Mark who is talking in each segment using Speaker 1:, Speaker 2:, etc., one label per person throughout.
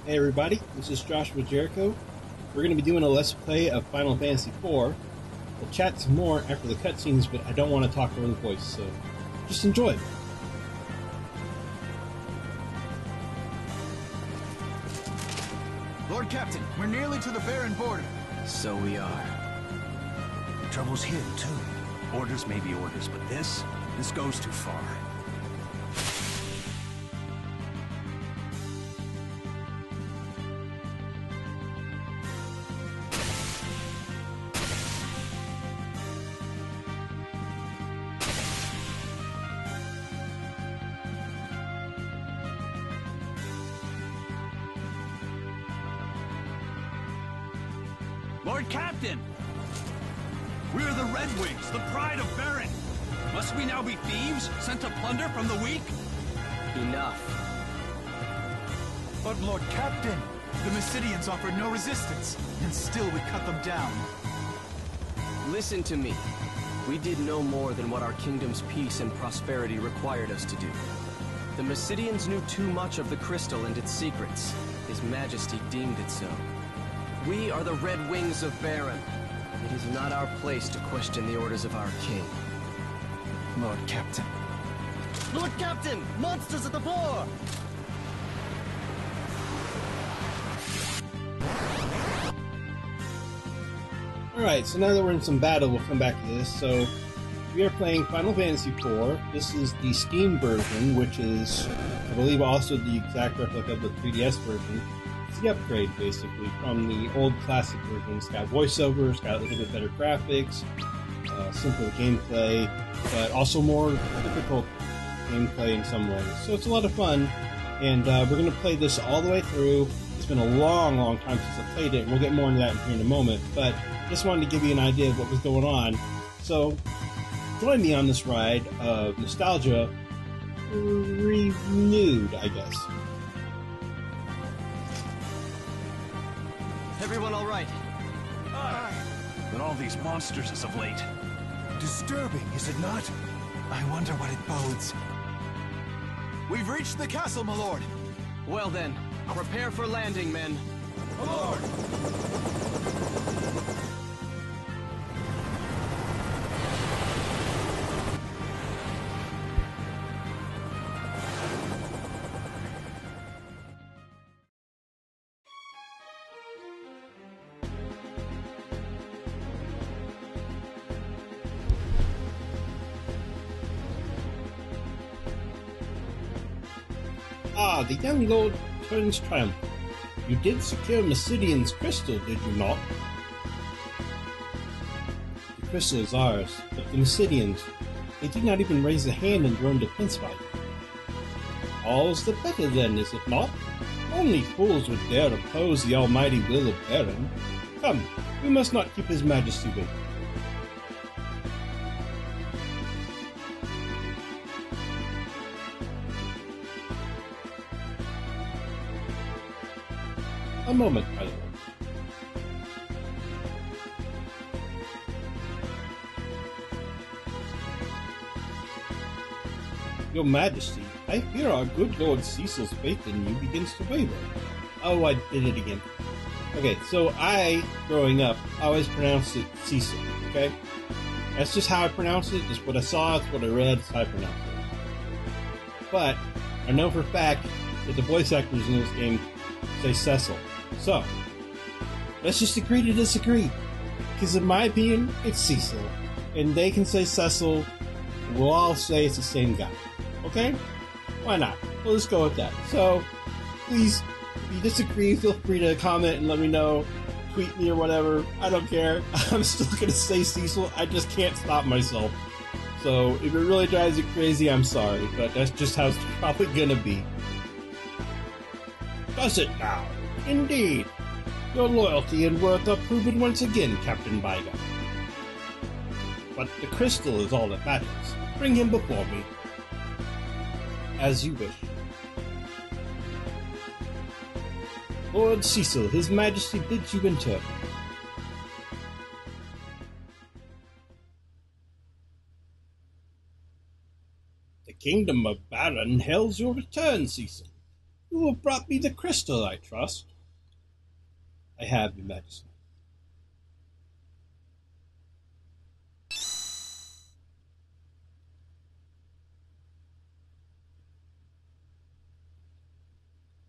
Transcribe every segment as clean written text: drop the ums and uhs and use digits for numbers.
Speaker 1: Hey everybody, this is Josh with Jericho. We're going to be doing a Let's Play of Final Fantasy IV. We'll chat some more after the cutscenes, but I don't want to talk over the voice, so just enjoy.
Speaker 2: Lord Captain, we're nearly to the Baron border.
Speaker 3: So we are.
Speaker 4: Trouble's him, too. Orders may be orders, but this goes too far.
Speaker 2: Lord Captain! We're the Red Wings, the pride of Baron. Must we now be thieves, sent to plunder from the weak?
Speaker 3: Enough.
Speaker 2: But Lord Captain, the Mysidians offered no resistance, and still we cut them down.
Speaker 3: Listen to me. We did no more than what our kingdom's peace and prosperity required us to do. The Mysidians knew too much of the crystal and its secrets. His Majesty deemed it so. We are the Red Wings of Baron. It is not our place to question the orders of our king.
Speaker 2: Lord Captain.
Speaker 3: Lord Captain! Monsters at the fore!
Speaker 1: Alright, so now that we're in some battle, we'll come back to this. So, we are playing Final Fantasy IV. This is the Steam version, which is, I believe, also the exact replica of the 3DS version. It's the upgrade, basically, from the old classic version. It's got voiceover, it's got a little bit better graphics, simpler gameplay, but also more difficult gameplay in some ways. So it's a lot of fun, and we're going to play this all the way through. It's been a long, long time since I played it, and we'll get more into that here in a moment, but just wanted to give you an idea of what was going on. So, join me on this ride of nostalgia renewed, I guess.
Speaker 3: Everyone all right?
Speaker 4: But all these monsters as of late.
Speaker 2: Disturbing, is it not? I wonder what it bodes. We've reached the castle, my lord.
Speaker 3: Well then, prepare for landing, men.
Speaker 2: My lord!
Speaker 1: Ah, the young lord turns triumphant. You did secure Mysidian's crystal, did you not? The crystal is ours, but the Mysidians, they did not even raise a hand in their own defense fight. All's the better then, is it not? Only fools would dare oppose the almighty will of Baron. Come, we must not keep his majesty waiting. A moment, my lord. Your Majesty, I fear our good Lord Cecil's faith in you begins to waver. Oh, I did it again. Okay, so growing up, I always pronounced it Cecil, okay? That's just how I pronounce it, just what I saw, it's what I read, it's how I pronounce it. But, I know for a fact that the voice actors in this game say Cecil. So, let's just agree to disagree. Because in my opinion, it's Cecil. And they can say Cecil, and we'll all say it's the same guy. Okay? Why not? We'll just go with that. So, please, if you disagree, feel free to comment and let me know. Tweet me or whatever. I don't care. I'm still gonna say Cecil. I just can't stop myself. So, if it really drives you crazy, I'm sorry. But that's just how it's probably gonna be. Does it now? Indeed. Your loyalty and worth are proven once again, Captain Byga. But the crystal is all that matters. Bring him before me. As you wish. Lord Cecil, His Majesty bids you enter. The kingdom of Baron hails your return, Cecil. You have brought me the crystal, I trust. I have, Your Majesty.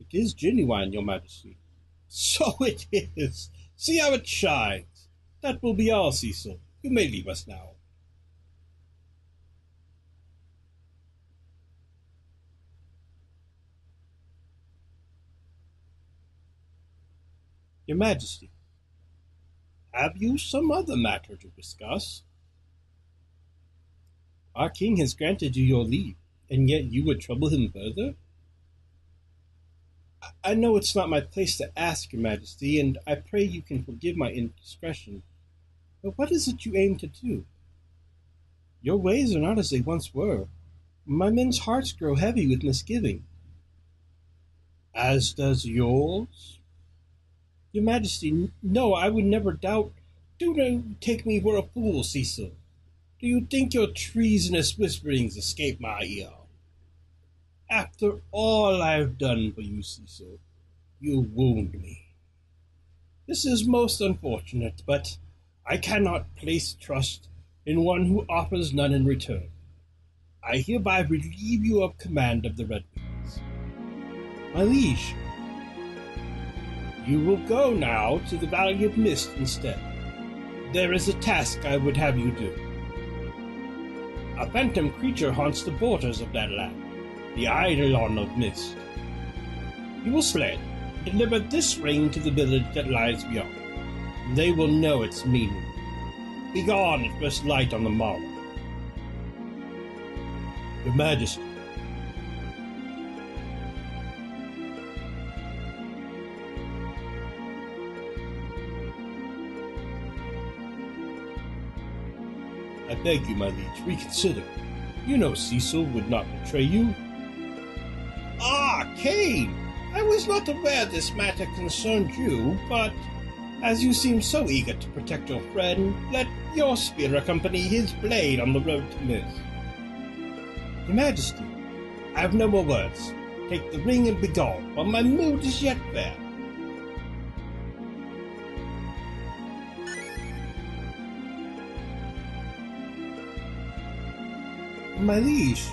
Speaker 1: It is genuine, Your Majesty. So it is. See how it shines. That will be all, Cecil. You may leave us now. Your Majesty, have you some other matter to discuss? Our king has granted you your leave, and yet you would trouble him further? I know it's not my place to ask, Your Majesty, and I pray you can forgive my indiscretion. But what is it you aim to do? Your ways are not as they once were. My men's hearts grow heavy with misgiving. As does yours? Your Majesty, no, I would never doubt. Do not take me for a fool, Cecil. Do you think your treasonous whisperings escape my ear? After all I've done for you, Cecil, you wound me. This is most unfortunate, but I cannot place trust in one who offers none in return. I hereby relieve you of command of the Red Wings. My liege, you will go now to the Valley of Mist instead. There is a task I would have you do. A phantom creature haunts the borders of that land, the Eidolon of Mist. You will slay and deliver this ring to the village that lies beyond. They will know its meaning. Be gone at first light on the morrow. Your Majesty. I beg you, my liege, reconsider. You know Cecil would not betray you. Ah, Cain! I was not aware this matter concerned you, but as you seem so eager to protect your friend, let your spear accompany his blade on the road to Mist. Your Majesty, I have no more words. Take the ring and be gone, while my mood is yet fair. My liege.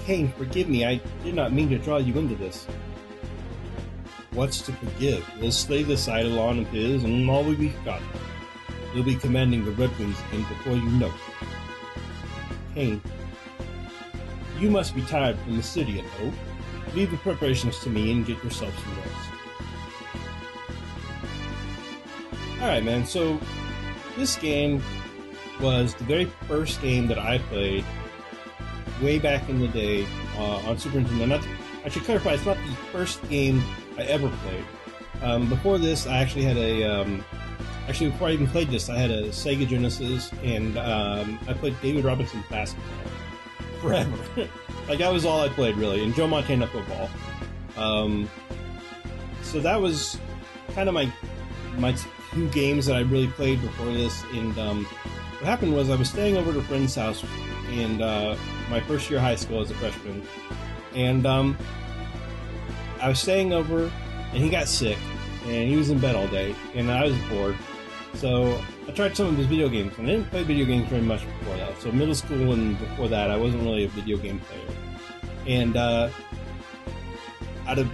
Speaker 1: Cain, forgive me. I did not mean to draw you into this. What's to forgive? We'll slay this Eidolon of his, and all will be forgotten. You'll be commanding the Red Wings again before you know it. Cain, you must be tired from the city, I hope. Leave the preparations to me and get yourself some rest. Alright, man, so this game was the very first game that I played way back in the day on Super Nintendo. I should clarify, it's not the first game I ever played. Before this, I actually had actually before I even played this, I had a Sega Genesis, and I played David Robinson's Basketball forever. Like, that was all I played, really, and Joe Montana Football. So that was kind of my two games that I really played before this, and what happened was I was staying over at a friend's house in my first year of high school as a freshman, and I was staying over, and he got sick, and he was in bed all day, and I was bored, so I tried some of his video games, and I didn't play video games very much before that. So middle school and before that, I wasn't really a video game player, and out of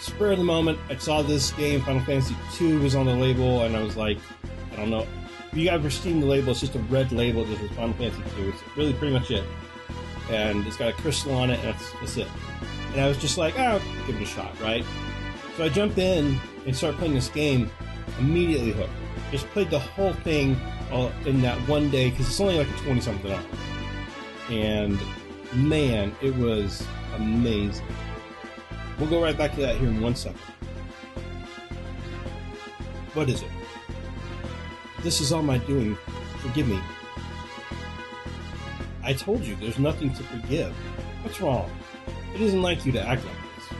Speaker 1: spur of the moment, I saw this game, Final Fantasy II, was on the label, and I was like, I don't know. If you ever seen the label, it's just a red label that says Final Fantasy II. It's really pretty much it. And it's got a crystal on it, and that's it. And I was just like, oh, give it a shot, right? So I jump in and start playing this game, immediately hooked. Just played the whole thing in that one day, because it's only like a 20-something hour. And, man, it was amazing. We'll go right back to that here in 1 second. What is it? This is all my doing. Forgive me. I told you, there's nothing to forgive. What's wrong? It isn't like you to act like this.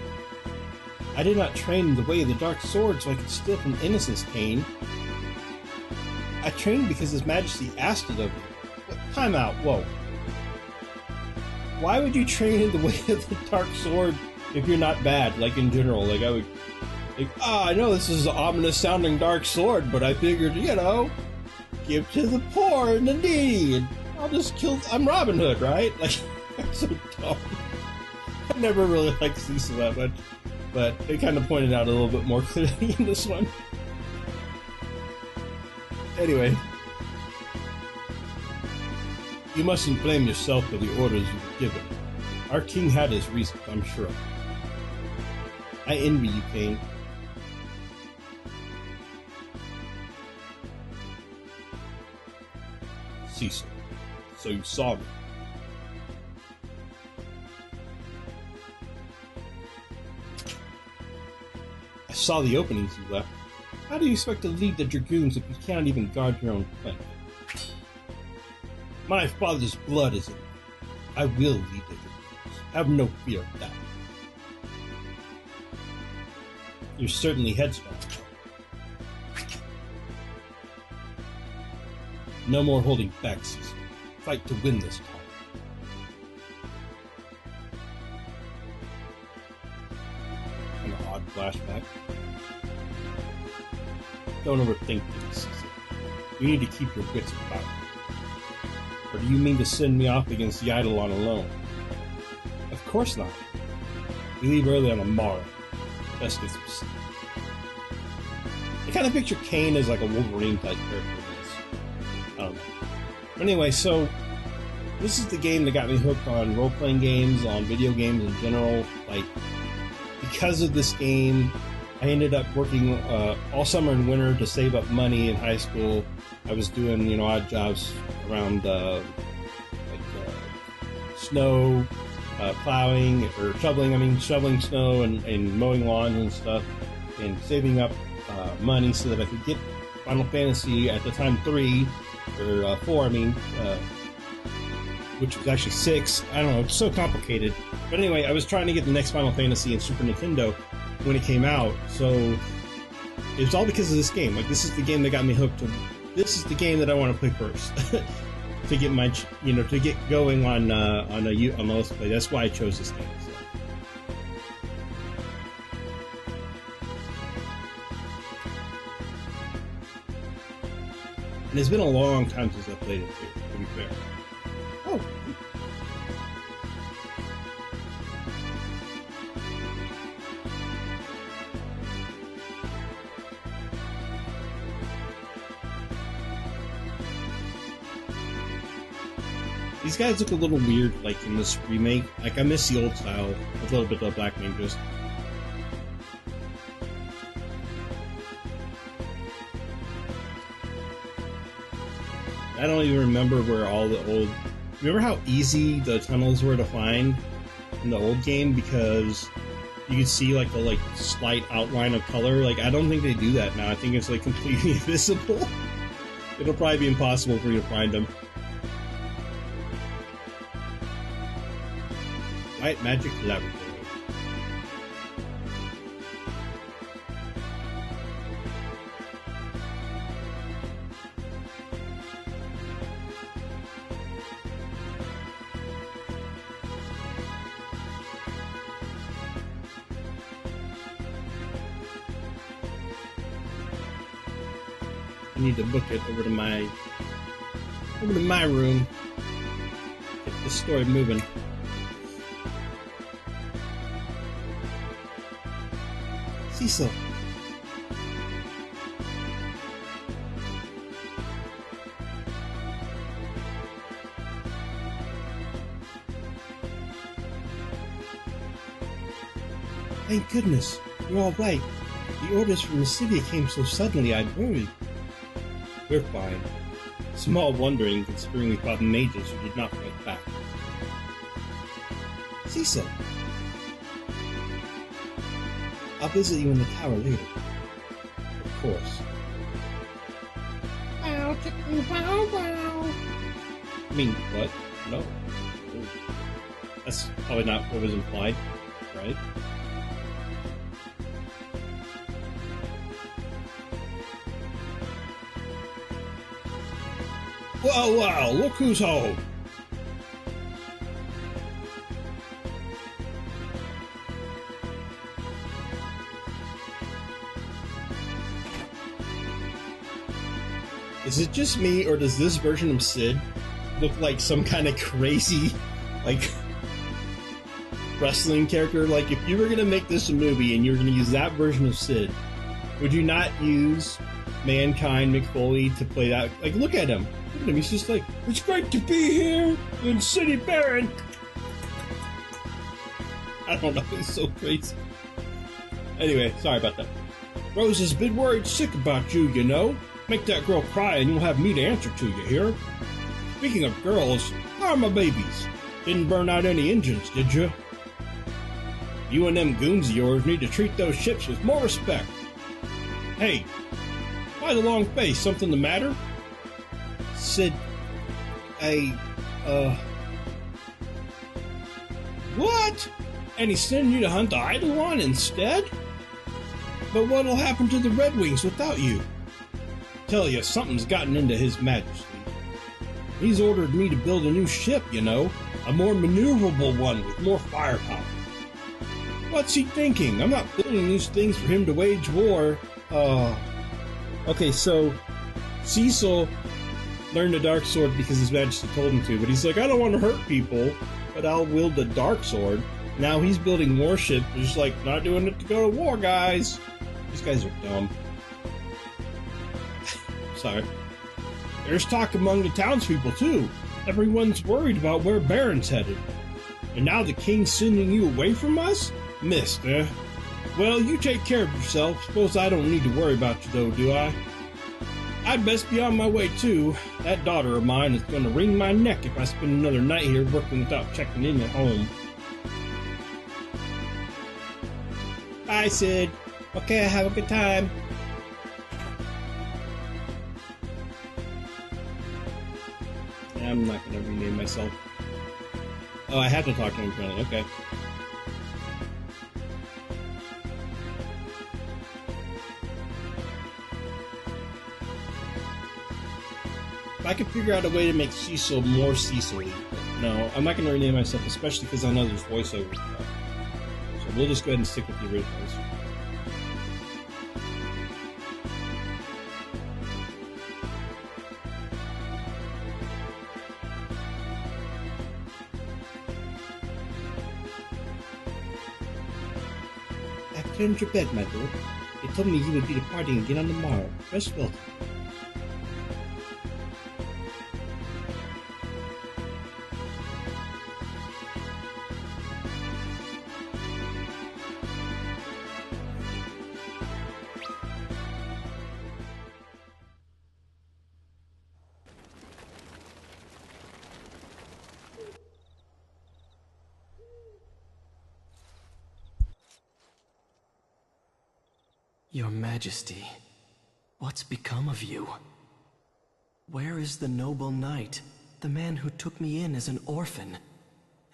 Speaker 1: I did not train in the way of the dark sword so I could steal from innocence, Cain. I trained because His Majesty asked it of me. Time out, whoa. Why would you train in the way of the Dark Sword if you're not bad, like in general? Like, I would... Like, I know this is an ominous-sounding Dark Sword, but I figured, you know, give to the poor and the needy, and I'll just kill... I'm Robin Hood, right? Like, I'm so dumb. I never really liked Cecil that much, but they kind of pointed out a little bit more clearly in this one. Anyway. You mustn't blame yourself for the orders you were given. Our king had his reasons, I'm sure. I envy you, Kane. Cecil, so you saw me. I saw the openings you left. How do you expect to lead the dragoons if you can't even guard your own flank? My father's blood is in me. I will lead the dragoons. Have no fear of that. You're certainly headstrong. No more holding back, Cecil. Fight to win this time. An odd flashback. Don't overthink things, Cecil. You need to keep your wits about you. Or do you mean to send me off against the Eidolon alone? Of course not. We leave early on the morrow. Best get some sleep. I kind of picture Kane as like a Wolverine type character in this. I don't know. But anyway, so this is the game that got me hooked on role-playing games, on video games in general. Like, because of this game, I ended up working all summer and winter to save up money in high school. I was doing, you know, odd jobs around snow, plowing, or shoveling snow and mowing lawns and stuff, and saving up money so that I could get Final Fantasy, at the time 3, or 4, which was actually 6. I don't know, it's so complicated. But anyway, I was trying to get the next Final Fantasy in Super Nintendo when it came out, so it was all because of this game. Like, this is the game that got me hooked. This is the game that I want to play first to get my, to get going on Let's Play. That's why I chose this game. So. And it's been a long time since I played it too, to be fair. Oh. These guys look a little weird, like, in this remake. Like, I miss the old style, a little bit of Black Mages. I don't even remember where all the old... Remember how easy the tunnels were to find in the old game? Because you could see, like, the, slight outline of color. Like, I don't think they do that now. I think it's, completely invisible. It'll probably be impossible for you to find them. White Magic Laboratory. I need to book it over to my room. Get this story moving. Cecil. Thank goodness, you're all right. The orders from the city came so suddenly I'd worried. We're fine. Small wondering considering we fought mages who did not fight back. Cecil. I'll visit you in the tower later. Of course. Bow, chicken, bow, bow. I mean, what? No. That's probably not what was implied, right? Well, well, look who's home. Is it just me, or does this version of Sid look like some kind of crazy, like, wrestling character? Like, if you were going to make this a movie and you were going to use that version of Sid, would you not use Mankind McFoley to play that? Like, look at him. Look at him. He's just like, it's great to be here in City Baron. I don't know. It's so crazy. Anyway, sorry about that. Rose has been worried sick about you, you know. Make that girl cry and you'll have me to answer to, you hear? Speaking of girls, how are my babies? Didn't burn out any engines, did you? You and them goons of yours need to treat those ships with more respect. Hey, why the long face? Something the matter? Sid, What? And he's sending you to hunt the Eidolon instead? But what'll happen to the Red Wings without you? Tell you, something's gotten into His Majesty. He's ordered me to build a new ship, you know, a more maneuverable one with more firepower. What's he thinking? I'm not building these things for him to wage war. Okay, so Cecil learned the dark sword because His Majesty told him to, but he's like, I don't want to hurt people, but I'll wield the dark sword. Now he's building warships, just like, not doing it to go to war, guys. These guys are dumb. Sorry. There's talk among the townspeople, too. Everyone's worried about where Baron's headed. And now the king's sending you away from us? Missed, eh? Well, you take care of yourself. Suppose I don't need to worry about you, though, do I? I'd best be on my way, too. That daughter of mine is going to wring my neck if I spend another night here working without checking in at home. Bye, Sid. Okay, have a good time. I'm not going to rename myself. Oh, I have to talk to him apparently. Okay. If I could figure out a way to make Cecil more Cecil-y. No, I'm not going to rename myself, especially because I know there's voiceovers. So we'll just go ahead and stick with the originals. I've turned your bed, my lord. They told me you would be departing again on the morrow. Rest well.
Speaker 3: Your Majesty, what's become of you? Where is the noble knight, the man who took me in as an orphan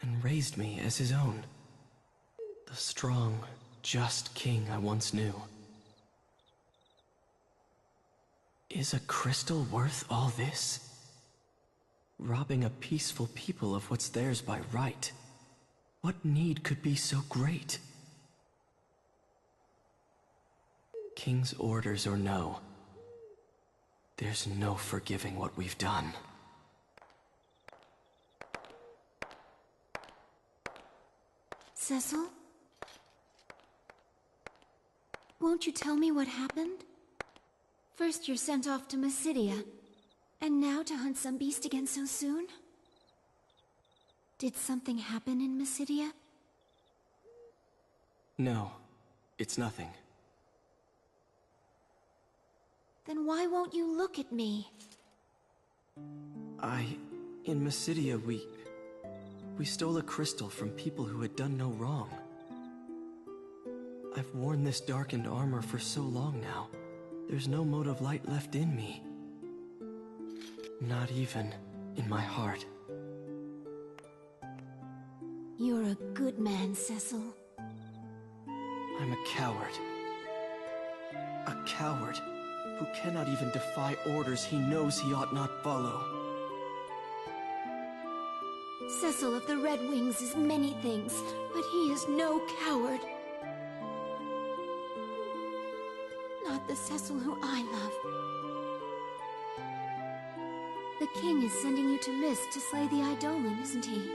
Speaker 3: and raised me as his own? The strong, just king I once knew. Is a crystal worth all this? Robbing a peaceful people of what's theirs by right. What need could be so great? King's orders or no, there's no forgiving what we've done.
Speaker 5: Cecil? Won't you tell me what happened? First you're sent off to Mysidia, and now to hunt some beast again so soon? Did something happen in Mysidia?
Speaker 3: No, it's nothing.
Speaker 5: Then why won't you look at me?
Speaker 3: In Mysidia, we stole a crystal from people who had done no wrong. I've worn this darkened armor for so long now. There's no mote of light left in me. Not even in my heart.
Speaker 5: You're a good man, Cecil.
Speaker 3: I'm a coward. A coward who cannot even defy orders he knows he ought not follow.
Speaker 5: Cecil of the Red Wings is many things, but he is no coward. Not the Cecil who I love. The king is sending you to Mist to slay the Eidolon, isn't he?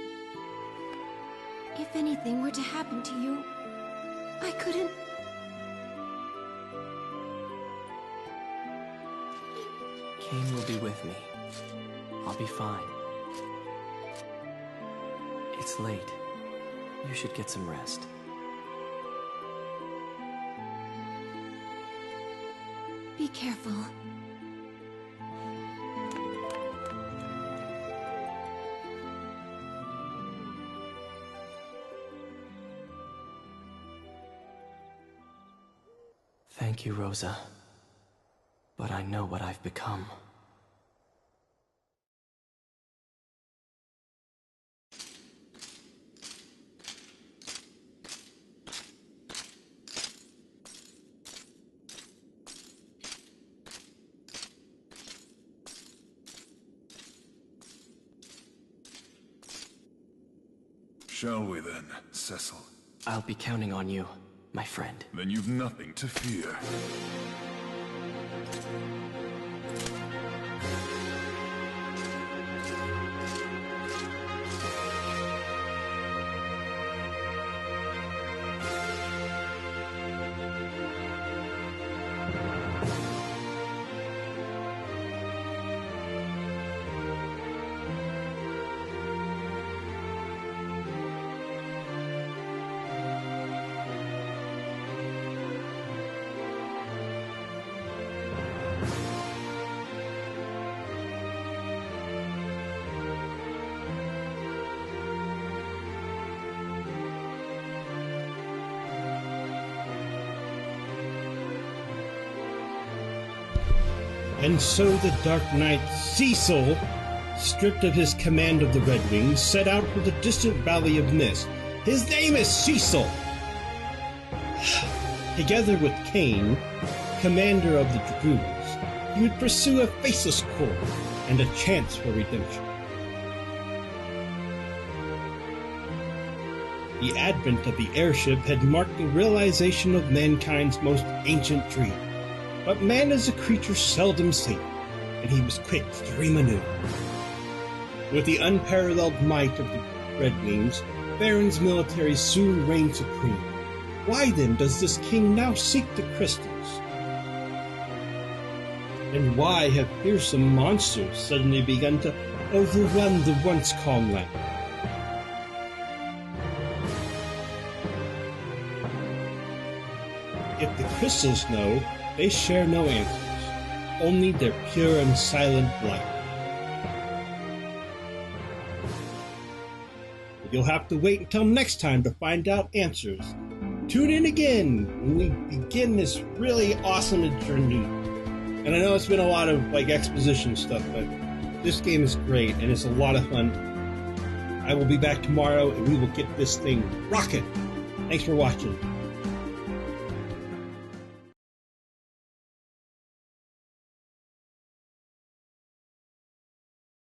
Speaker 5: If anything were to happen to you, I couldn't...
Speaker 3: King will be with me. I'll be fine. It's late. You should get some rest.
Speaker 5: Be careful.
Speaker 3: Thank you, Rosa. But I know what I've become.
Speaker 6: Shall we then, Cecil?
Speaker 3: I'll be counting on you, my friend.
Speaker 6: Then you've nothing to fear.
Speaker 1: And so the Dark Knight Cecil, stripped of his command of the Red Wings, set out for the distant Valley of Mist. His name is Cecil! Together with Kane, commander of the Dragoons, he would pursue a faceless corps and a chance for redemption. The advent of the airship had marked the realization of mankind's most ancient dream. But man is a creature seldom safe, and he was quick to dream anew. With the unparalleled might of the Red Wings, Baron's military soon reigned supreme. Why then does this king now seek the crystals? And why have fearsome monsters suddenly begun to overrun the once calm land? If the crystals know, they share no answers, only their pure and silent light. You'll have to wait until next time to find out answers. Tune in again when we begin this really awesome journey. And I know it's been a lot of exposition stuff, but this game is great and it's a lot of fun. I will be back tomorrow and we will get this thing rocking. Thanks for watching.